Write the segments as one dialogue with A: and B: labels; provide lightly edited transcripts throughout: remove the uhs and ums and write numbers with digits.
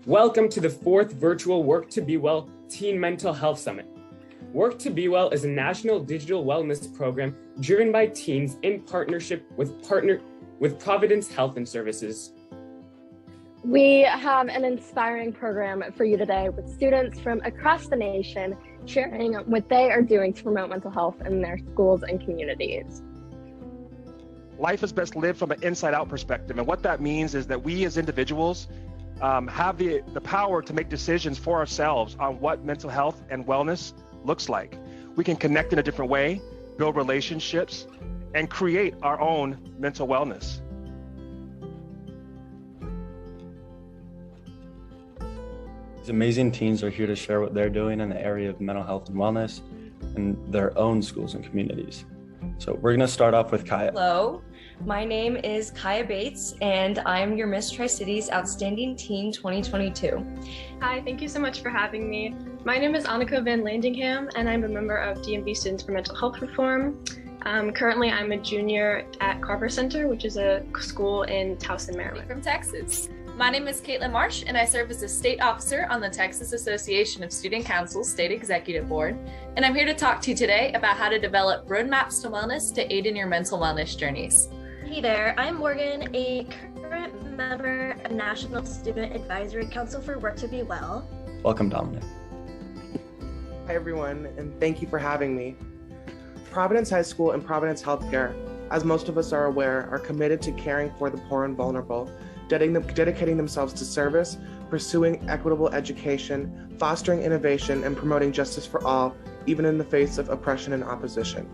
A: Welcome to the fourth virtual Work2BeWell Teen Mental Health Summit. Work2BeWell is a national digital wellness program driven by teens in partnership with Providence Health and Services.
B: We have an inspiring program for you today with students from across the nation sharing what they are doing to promote mental health in their schools and communities.
C: Life is best lived from an inside-out perspective, and what that means is that we as individuals have the power to make decisions for ourselves on what mental health and wellness looks like. We can connect in a different way, build relationships, and create our own mental wellness.
D: These amazing teens are here to share what they're doing in the area of mental health and wellness in their own schools and communities. So we're going to start off with Kaya.
E: Hello, my name is Kaya Bates, and I'm your Miss Tri-Cities Outstanding Teen 2022.
F: Hi, thank you so much for having me. My name is Annika Van Landingham, and I'm a member of DMV Students for Mental Health Reform. Currently, I'm a junior at Carver Center, which is a school in Towson, Maryland.
G: From Texas. My name is Caitlin Marsh, and I serve as a state officer on the Texas Association of Student Council's State Executive Board. And I'm here to talk to you today about how to develop roadmaps to wellness to aid in your mental wellness journeys.
H: Hey there, I'm Morgan, a current member of National Student Advisory Council for Work2BeWell.
D: Welcome, Dominic.
I: Hi, everyone, and thank you for having me. Providence High School and Providence Healthcare, as most of us are aware, are committed to caring for the poor and vulnerable, dedicating themselves to service, pursuing equitable education, fostering innovation, and promoting justice for all, even in the face of oppression and opposition.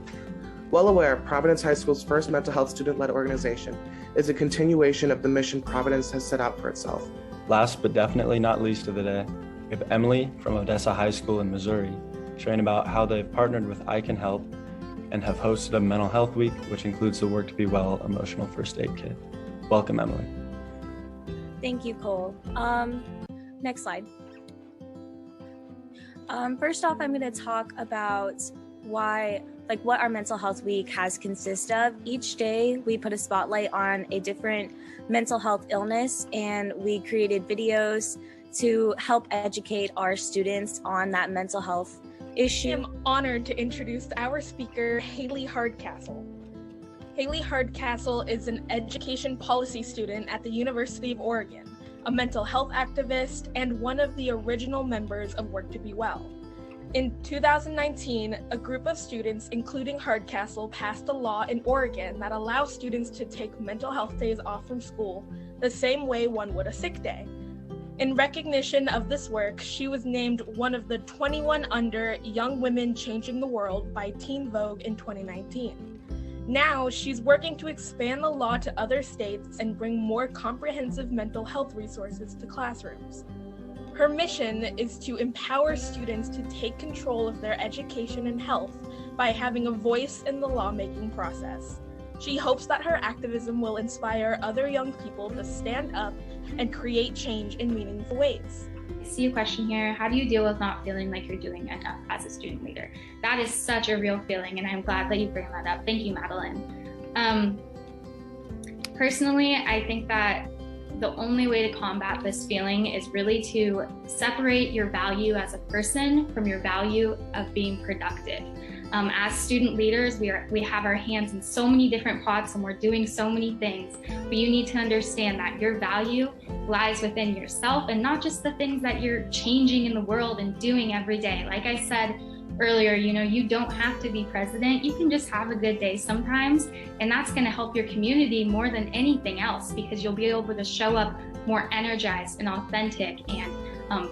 I: Well aware, Providence High School's first mental health student-led organization is a continuation of the mission Providence has set out for itself.
D: Last but definitely not least of the day, we have Emily from Odessa High School in Missouri, sharing about how they've partnered with I Can Help and have hosted a mental health week, which includes the Work2BeWell emotional first aid kit. Welcome, Emily.
J: Thank you, Cole. Next slide. First off, I'm going to talk about what our mental health week has consisted of. Each day we put a spotlight on a different mental health illness, and we created videos to help educate our students on that mental health issue.
K: I am honored to introduce our speaker, Haley Hardcastle. Haley Hardcastle is an education policy student at the University of Oregon, a mental health activist, and one of the original members of Work2BeWell. In 2019, a group of students, including Hardcastle, passed a law in Oregon that allows students to take mental health days off from school the same way one would a sick day. In recognition of this work, she was named one of the 21 Under Young Women Changing the World by Teen Vogue in 2019. Now, she's working to expand the law to other states and bring more comprehensive mental health resources to classrooms. Her mission is to empower students to take control of their education and health by having a voice in the lawmaking process. She hopes that her activism will inspire other young people to stand up and create change in meaningful ways.
L: I see a question here. How do you deal with not feeling like you're doing enough as a student leader? That is such a real feeling, and I'm glad that you bring that up. Thank you, Madeline. Personally, I think that the only way to combat this feeling is really to separate your value as a person from your value of being productive. As student leaders, we have our hands in so many different pots and we're doing so many things, but you need to understand that your value lies within yourself and not just the things that you're changing in the world and doing every day. Like I said earlier, you don't have to be president. You can just have a good day sometimes, and that's going to help your community more than anything else, because you'll be able to show up more energized and authentic and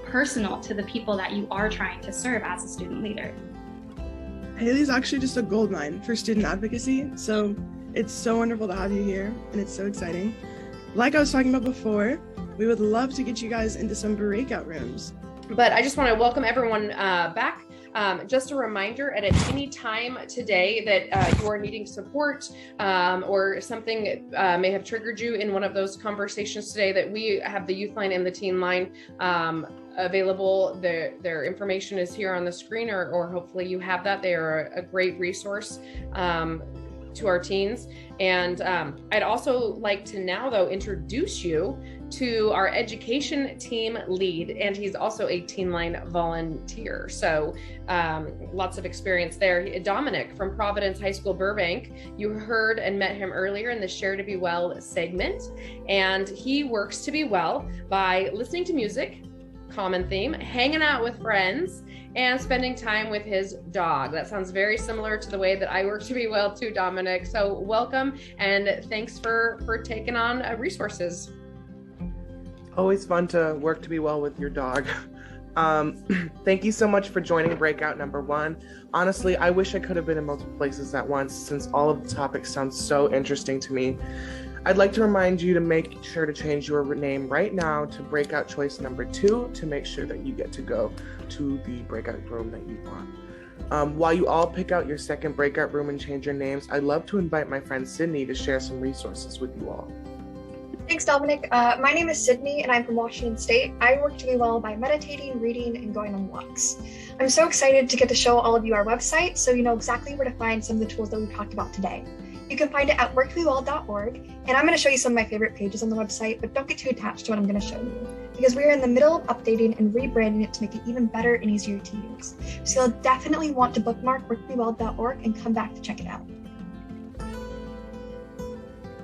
L: personal to the people that you are trying to serve as a student leader.
M: Haley's actually just a goldmine for student advocacy, so it's so wonderful to have you here, and it's so exciting. Like I was talking about before, we would love to get you guys into some breakout rooms.
N: But I just want to welcome everyone back. Just a reminder, at any time today that you are needing support or something may have triggered you in one of those conversations today, that we have the youth line and the teen line available. Their information is here on the screen, or hopefully you have that. They are a great resource to our teens. And I'd also like to now, though, introduce you to our education team lead, and he's also a Teen Line volunteer. So lots of experience there. Dominic from Providence High School, Burbank. You heard and met him earlier in the Share to Be Well segment, and he works to be well by listening to music, common theme, hanging out with friends, and spending time with his dog. That sounds very similar to the way that I work to be well too, Dominic. So welcome, and thanks for taking on resources.
I: Always fun to work to be well with your dog. Thank you so much for joining Breakout number 1. Honestly, I wish I could have been in multiple places at once, since all of the topics sound so interesting to me. I'd like to remind you to make sure to change your name right now to Breakout Choice number 2 to make sure that you get to go to the breakout room that you want. While you all pick out your second breakout room and change your names, I'd love to invite my friend Sydney to share some resources with you all.
O: Thanks, Dominic. My name is Sydney, and I'm from Washington State. I work to be well by meditating, reading, and going on walks. I'm so excited to get to show all of you our website, so you know exactly where to find some of the tools that we talked about today. You can find it at work2bewell.org, and I'm going to show you some of my favorite pages on the website, but don't get too attached to what I'm going to show you, because we are in the middle of updating and rebranding it to make it even better and easier to use. So you'll definitely want to bookmark work2bewell.org and come back to check it out.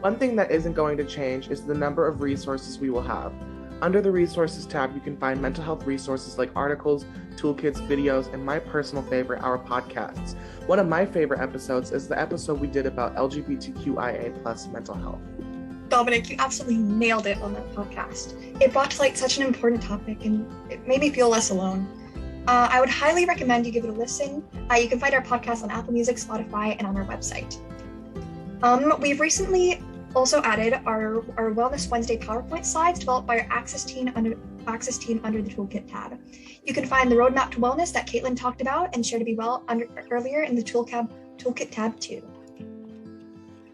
I: One thing that isn't going to change is the number of resources we will have. Under the Resources tab, you can find mental health resources like articles, toolkits, videos, and my personal favorite, our podcasts. One of my favorite episodes is the episode we did about LGBTQIA+ mental health.
O: Dominic, you absolutely nailed it on that podcast. It brought to light such an important topic, and it made me feel less alone. I would highly recommend you give it a listen. You can find our podcast on Apple Music, Spotify, and on our website. We've recently also added our Wellness Wednesday PowerPoint slides developed by our Access team under the Toolkit tab. You can find the Roadmap to Wellness that Caitlin talked about and Share to Be Well earlier in the Toolkit tab too.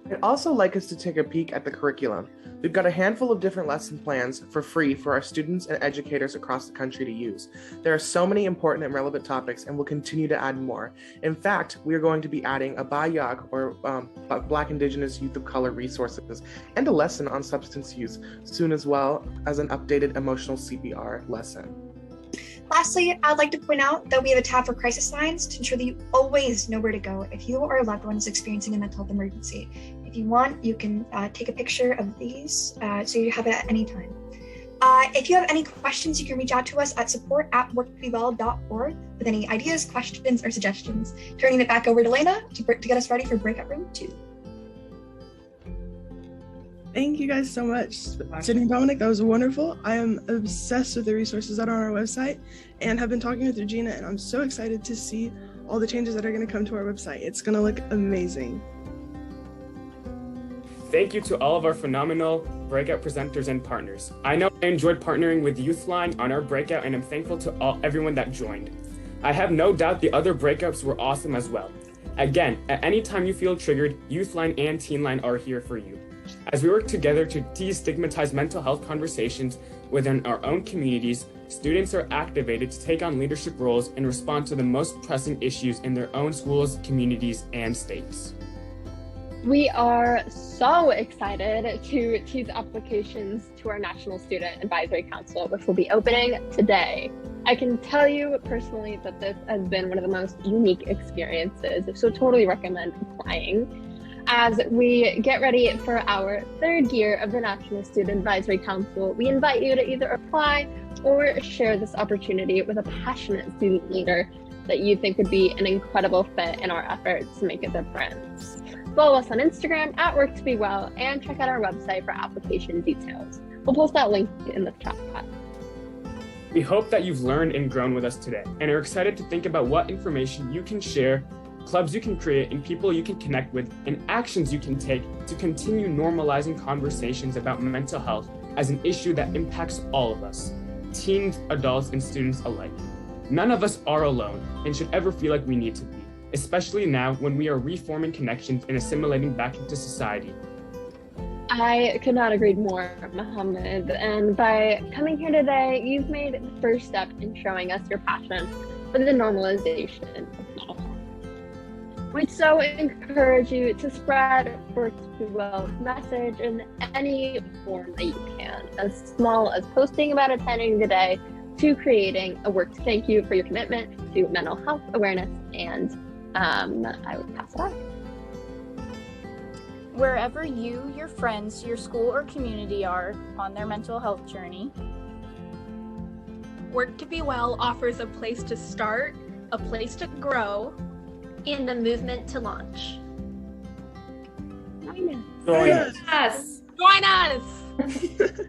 I: I'd also like us to take a peek at the curriculum. We've got a handful of different lesson plans for free for our students and educators across the country to use. There are so many important and relevant topics, and we'll continue to add more. In fact, we are going to be adding a BIAC, or Black, Indigenous, Youth of Color resources, and a lesson on substance use soon, as well as an updated emotional CPR lesson.
O: Lastly, I'd like to point out that we have a tab for crisis lines to ensure that you always know where to go if you or a loved one is experiencing a mental health emergency. If you want, you can take a picture of these so you have it at any time. If you have any questions, you can reach out to us at support@work2bewell.org with any ideas, questions, or suggestions. Turning it back over to Lena to get us ready for Breakout Room 2.
M: Thank you guys so much. Sydney and Dominic, that was wonderful. I am obsessed with the resources that are on our website and have been talking with Regina, and I'm so excited to see all the changes that are going to come to our website. It's going to look amazing.
A: Thank you to all of our phenomenal Breakout presenters and partners. I know I enjoyed partnering with Youthline on our Breakout, and I'm thankful to everyone that joined. I have no doubt the other Breakouts were awesome as well. Again, at any time you feel triggered, Youthline and Teenline are here for you. As we work together to destigmatize mental health conversations within our own communities, students are activated to take on leadership roles and respond to the most pressing issues in their own schools, communities, and states.
B: We are so excited to tease applications to our National Student Advisory Council, which will be opening today. I can tell you personally that this has been one of the most unique experiences, so totally recommend applying. As we get ready for our third year of the National Student Advisory Council, we invite you to either apply or share this opportunity with a passionate student leader that you think would be an incredible fit in our efforts to make a difference. Follow us on Instagram at Work2BeWell and check out our website for application details. We'll post that link in the chat box.
A: We hope that you've learned and grown with us today and are excited to think about what information you can share, clubs you can create, and people you can connect with, and actions you can take to continue normalizing conversations about mental health as an issue that impacts all of us, teens, adults, and students alike. None of us are alone and should ever feel like we need to be, especially now when we are reforming connections and assimilating back into society.
B: I could not agree more, Mohammed. And by coming here today, you've made the first step in showing us your passion for the normalization of mental health. We so encourage you to spread Work2BeWell's message in any form that you can, as small as posting about attending the day to creating a work. Thank you for your commitment to mental health awareness, and I would pass it on.
P: Wherever you, your friends, your school, or community are on their mental health journey,
K: Work2BeWell offers a place to start, a place to grow,
H: and a movement to launch.
B: Join us.
K: Join us!